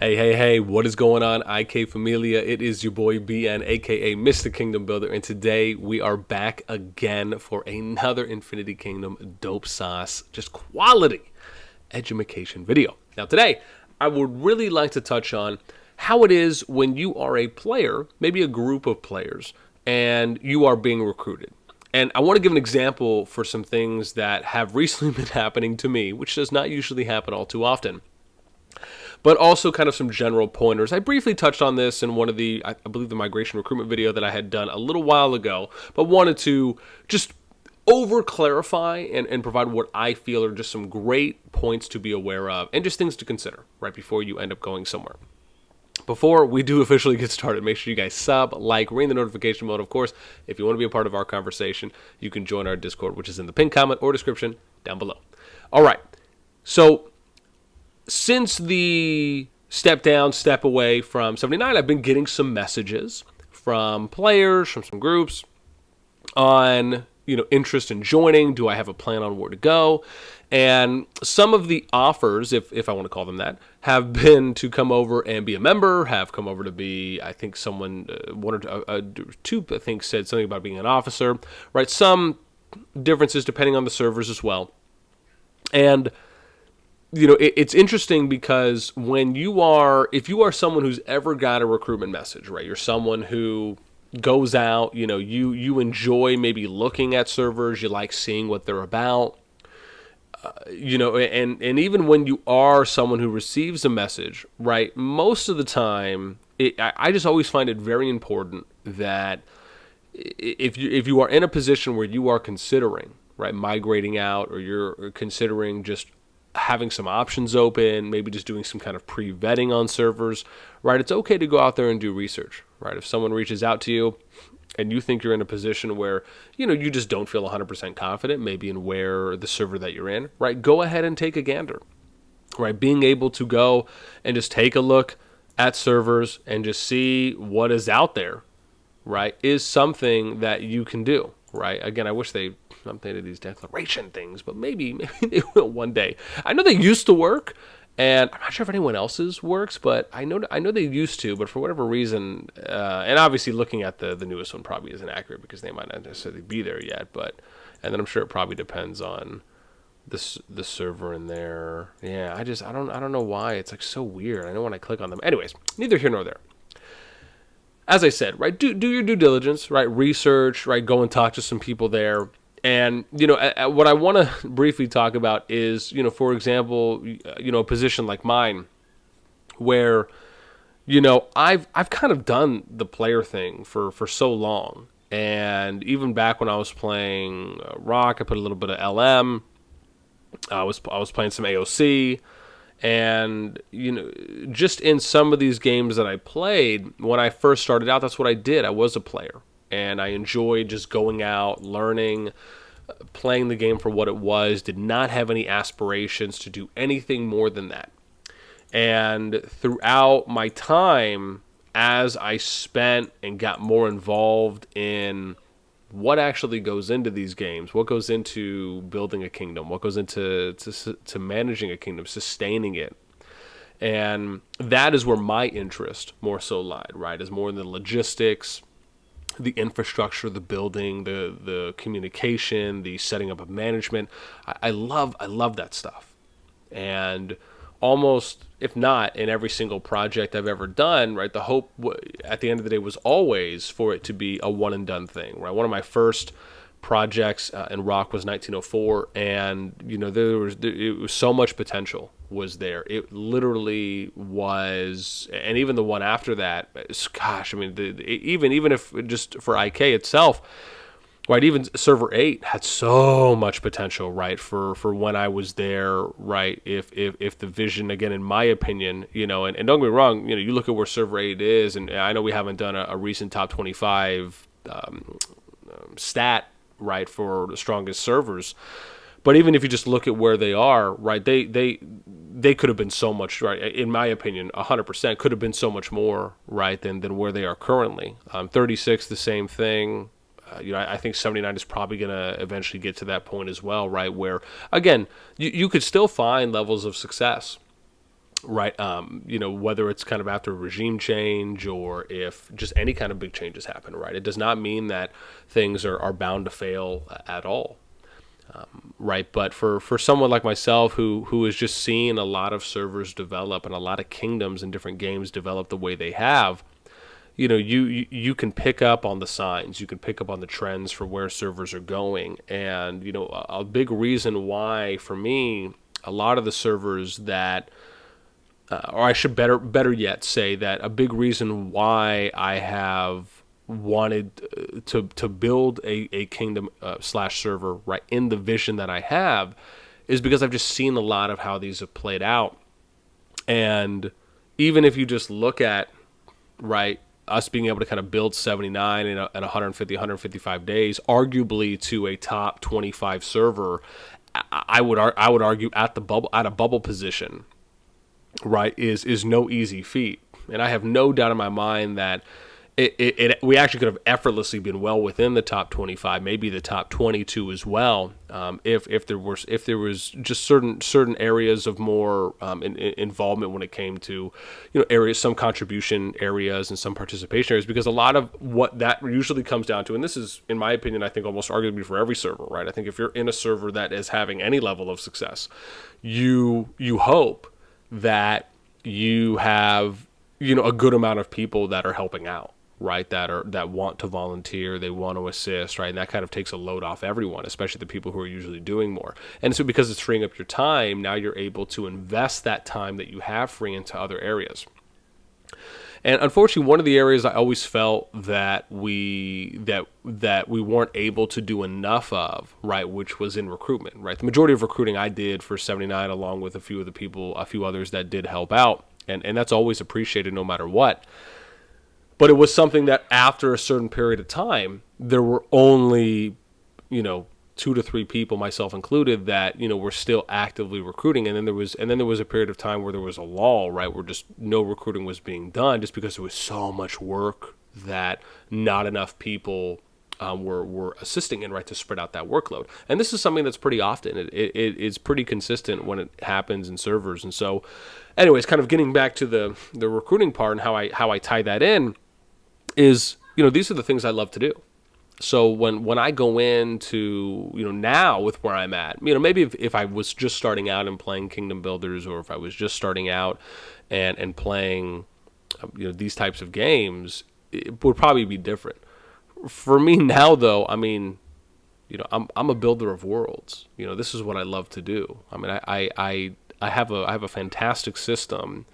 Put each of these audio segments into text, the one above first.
Hey, what is going on, IK Familia? It is your boy BN, aka Mr. Kingdom Builder, and today we are back again for another Infinity Kingdom dope sauce, just quality edumacation video. Now today, I would really like to touch on how it is when you are a player, maybe a group of players, and you are being recruited. And I want to give an example for some things that have recently been happening to me, which does not usually happen all too often, but also kind of some general pointers. I briefly touched on this in one of I believe the migration recruitment video that I had done a little while ago, but wanted to just over clarify and provide what I feel are just some great points to be aware of and just things to consider right before you end up going somewhere. Before we do officially get started, make sure you guys sub, like, ring the notification bell. Of course, if you want to be a part of our conversation, you can join our Discord, which is in the pinned comment or description down below. All right, so since the step down, step away from 79, I've been getting some messages from players, from some groups on, interest in joining. Do I have a plan on where to go? And some of the offers, if I want to call them that, have been to come over and be a member, have come over to be, I think someone, one or two, I think said something about being an officer, right? Some differences depending on the servers as well. And it's interesting because if you are someone who's ever got a recruitment message, right? You're someone who goes out, you enjoy maybe looking at servers, you like seeing what they're about, and even when you are someone who receives a message, right? Most of the time, I just always find it very important that if you are in a position where you are considering, right, migrating out, or you're considering just having some options open, maybe just doing some kind of pre-vetting on servers, right? It's okay to go out there and do research, right? If someone reaches out to you and you think you're in a position where, you just don't feel 100% confident, maybe in where the server that you're in, right? Go ahead and take a gander, right? Being able to go and just take a look at servers and just see what is out there, right, is something that you can do, right? Again, I wish they updated these declaration things, but maybe they will one day. I know they used to work, and I'm not sure if anyone else's works, but I know they used to, but for whatever reason, and obviously looking at the newest one probably isn't accurate because they might not necessarily be there yet, and then I'm sure it probably depends on the server in there. Yeah, I don't know why it's like so weird. I know when I click on them. Anyways, neither here nor there. As I said, right, do your due diligence, right, research, right, go and talk to some people there. And, what I want to briefly talk about is, for example, a position like mine where, I've kind of done the player thing for so long. And even back when I was playing Rock, I put a little bit of LM. I was playing some AOC. And, just in some of these games that I played, when I first started out, that's what I did. I was a player. And I enjoyed just going out, learning, playing the game for what it was, did not have any aspirations to do anything more than that. And throughout my time, as I spent and got more involved in what actually goes into these games, what goes into building a kingdom, what goes into to managing a kingdom, sustaining it, and that is where my interest more so lied, right, is more in the logistics, the infrastructure, the building, the communication, the setting up of management. I love that stuff. And almost, if not in every single project I've ever done, right, the hope at the end of the day was always for it to be a one and done thing, right? One of my first projects in Rock was 1904, and it was so much potential was there. It literally was, and even the one after that, gosh, I mean, even if just for IK itself, right, even server 8 had so much potential, right, for when I was there, right, if the vision, again, in my opinion, and don't get me wrong, you look at where server 8 is, and I know we haven't done a recent top 25 stat, right, for the strongest servers, but even if you just look at where they are, right, they could have been so much, right, in my opinion, 100% could have been so much more, right, than where they are currently. 36, the same thing. I think 79 is probably going to eventually get to that point as well, right, where, again, you could still find levels of success right? Whether it's kind of after a regime change or if just any kind of big changes happen, right? It does not mean that things are bound to fail at all, right? But for someone like myself who is just seeing a lot of servers develop and a lot of kingdoms and different games develop the way they have, you can pick up on the signs, you can pick up on the trends for where servers are going, and a big reason why for me a lot of the servers that or I should better yet say that a big reason why I have wanted to build a kingdom slash server right in the vision that I have is because I've just seen a lot of how these have played out. And even if you just look at right us being able to kind of build 79 in 150 155 days arguably to a top 25 server, I would argue at a bubble position, right, is no easy feat. And I have no doubt in my mind that we actually could have effortlessly been well within the top 25, maybe the top 22 as well, if there was just certain areas of more involvement when it came to areas, some contribution areas and some participation areas, because a lot of what that usually comes down to, and this is in my opinion I think almost arguably for every server, right? I think if you're in a server that is having any level of success, you hope that you have a good amount of people that are helping out, right, that want to volunteer, they want to assist, right, and that kind of takes a load off everyone, especially the people who are usually doing more. And so because it's freeing up your time, now you're able to invest that time that you have free into other areas. And unfortunately, one of the areas I always felt that we weren't able to do enough of, right, which was in recruitment, right? The majority of recruiting I did for 79, along with a few others that did help out, and that's always appreciated no matter what. But it was something that after a certain period of time, there were only, 2 to 3 people, myself included, that were still actively recruiting, and then there was a period of time where there was a lull, right, where just no recruiting was being done, just because there was so much work that not enough people were assisting in, right, to spread out that workload. And this is something that's pretty often. It's pretty consistent when it happens in servers. And so, anyways, kind of getting back to the recruiting part and how I tie that in is, these are the things I love to do. So when I go into, now with where I'm at, maybe if I was just starting out and playing Kingdom Builders, or if I was just starting out and playing, these types of games, it would probably be different. For me now, though, I mean, I'm a builder of worlds. This is what I love to do. I mean, I have a fantastic system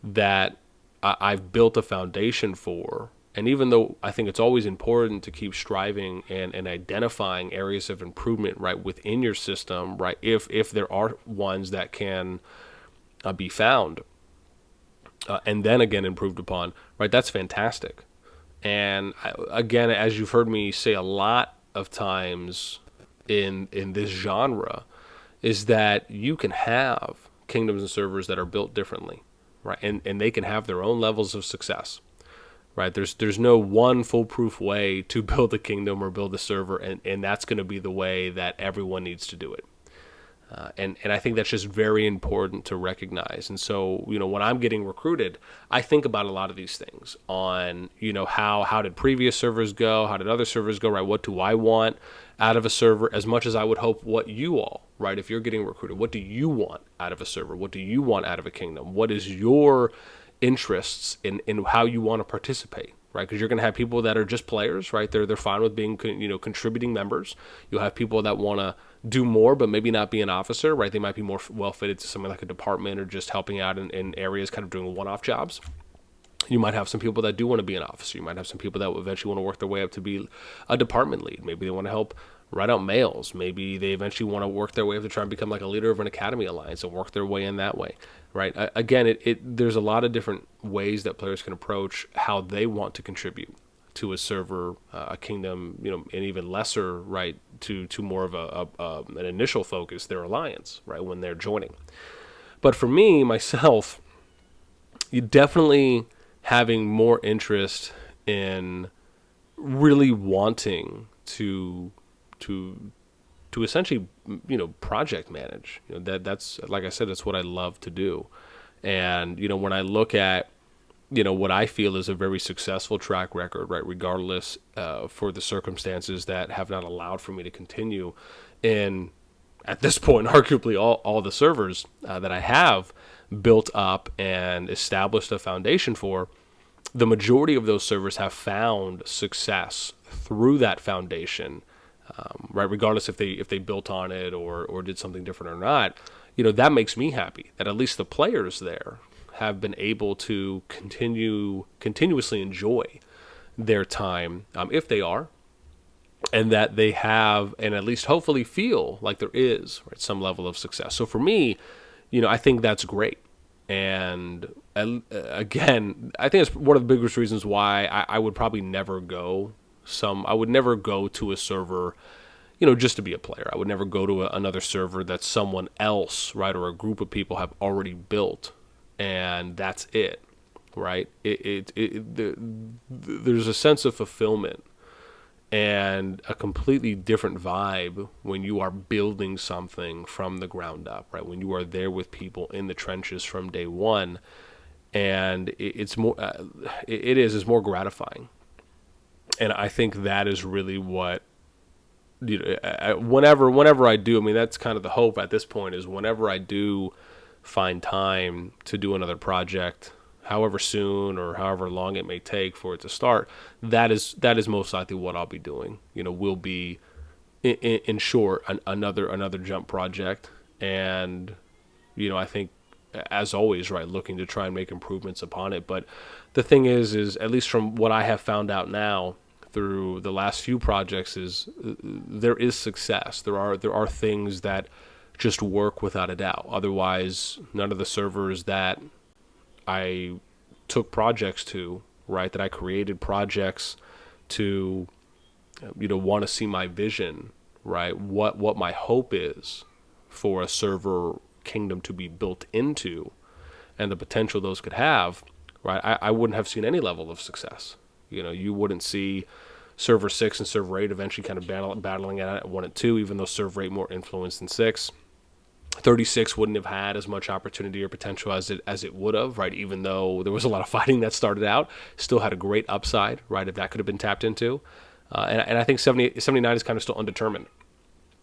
that I've built a foundation for. And even though I think it's always important to keep striving and identifying areas of improvement, right, within your system, right, if there are ones that can be found and then again improved upon, right, that's fantastic. And again, as you've heard me say a lot of times in this genre, is that you can have kingdoms and servers that are built differently, right, and they can have their own levels of success. Right, there's no one foolproof way to build a kingdom or build a server, and that's going to be the way that everyone needs to do it. And I think that's just very important to recognize. And so, when I'm getting recruited, I think about a lot of these things on, how did previous servers go? How did other servers go, right? What do I want out of a server, as much as I would hope what you all, right, if you're getting recruited, what do you want out of a server? What do you want out of a kingdom? What is your interests in how you want to participate, right? Because you're going to have people that are just players, right? They're fine with being contributing members. You'll have people that want to do more but maybe not be an officer, right? They might be more well fitted to something like a department or just helping out in areas, kind of doing one-off jobs. You might have some people that do want to be an officer. You might have some people that will eventually want to work their way up to be a department lead. Maybe they want to help write out mails. Maybe they eventually want to work their way up to try and become like a leader of an academy alliance and work their way in that way, right? Again, there's a lot of different ways that players can approach how they want to contribute to a server, a kingdom, and even lesser, right, to more of an initial focus, their alliance, right, when they're joining. But for me, myself, you definitely having more interest in really wanting to essentially project manage. That's, like I said, that's what I love to do. And, when I look at, what I feel is a very successful track record, right, regardless for the circumstances that have not allowed for me to continue in, at this point, arguably all the servers that I have built up and established a foundation for, the majority of those servers have found success through that foundation, right? Regardless if they built on it or did something different or not, that makes me happy that at least the players there have been able to continuously enjoy their time, if they are, and that they have, and at least hopefully feel like there is, right, some level of success. So for me, I think that's great. And again, I think it's one of the biggest reasons why I would probably never go I would never go to a server, just to be a player. I would never go to another server that someone else, right, or a group of people have already built, and that's it, right? There's a sense of fulfillment and a completely different vibe when you are building something from the ground up, right? When you are there with people in the trenches from day one, and it's more gratifying. And I think that is really what, whenever I do, I mean, that's kind of the hope at this point, is whenever I do find time to do another project, however soon or however long it may take for it to start, that is most likely what I'll be doing. Will be in short another jump project, and I think, as always, right, looking to try and make improvements upon it. But the thing is at least from what I have found out now through the last few projects, is there is success. There are things that just work without a doubt. Otherwise, none of the servers that I took projects to, right, that I created projects to, want to see my vision, right, what my hope is for a server kingdom to be built into, and the potential those could have, right, I wouldn't have seen any level of success. You wouldn't see server 6 and server 8 eventually kind of battling at 1 and 2, even though server 8 more influence than 6. 36 wouldn't have had as much opportunity or potential as it would have, right? Even though there was a lot of fighting that started out, still had a great upside, right? If that could have been tapped into. And I think 79 is kind of still undetermined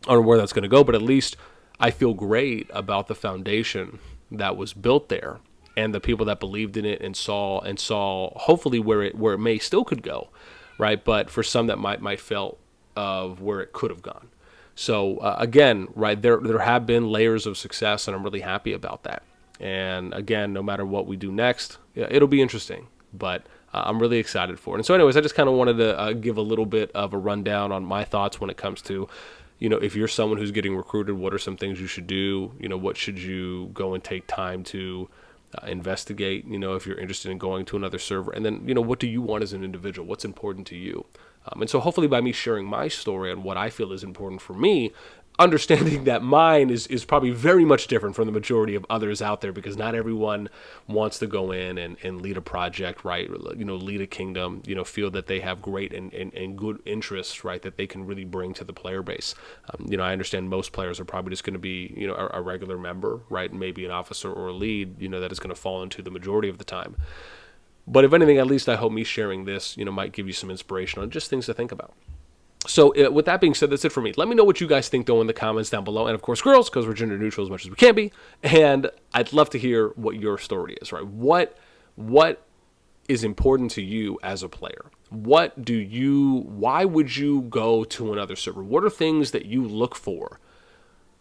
on where that's going to go, but at least I feel great about the foundation that was built there, and the people that believed in it and saw hopefully where it may still could go, right? But for some that might felt of where it could have gone. So again, right, there have been layers of success, and I'm really happy about that. And again, no matter what we do next, it'll be interesting, but I'm really excited for it. And so anyways, I just kind of wanted to give a little bit of a rundown on my thoughts when it comes to, if you're someone who's getting recruited, what are some things you should do? What should you go and take time to investigate, if you're interested in going to another server? And then, what do you want as an individual? What's important to you? And so hopefully by me sharing my story on what I feel is important for me, understanding that mine is probably very much different from the majority of others out there, because not everyone wants to go in and lead a project, right? Lead a kingdom, feel that they have great and good interests, right, that they can really bring to the player base. I understand most players are probably just going to be, a regular member, right? Maybe an officer or a lead, that is going to fall into the majority of the time. But if anything, at least I hope me sharing this, might give you some inspiration on just things to think about. So with that being said, that's it for me. Let me know what you guys think, though, in the comments down below. And, of course, girls, because we're gender neutral as much as we can be. And I'd love to hear what your story is, right? What is important to you as a player? Why would you go to another server? What are things that you look for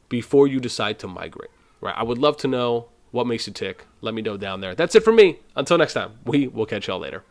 before you decide to migrate, right? I would love to know what makes you tick. Let me know down there. That's it for me. Until next time, we will catch y'all later.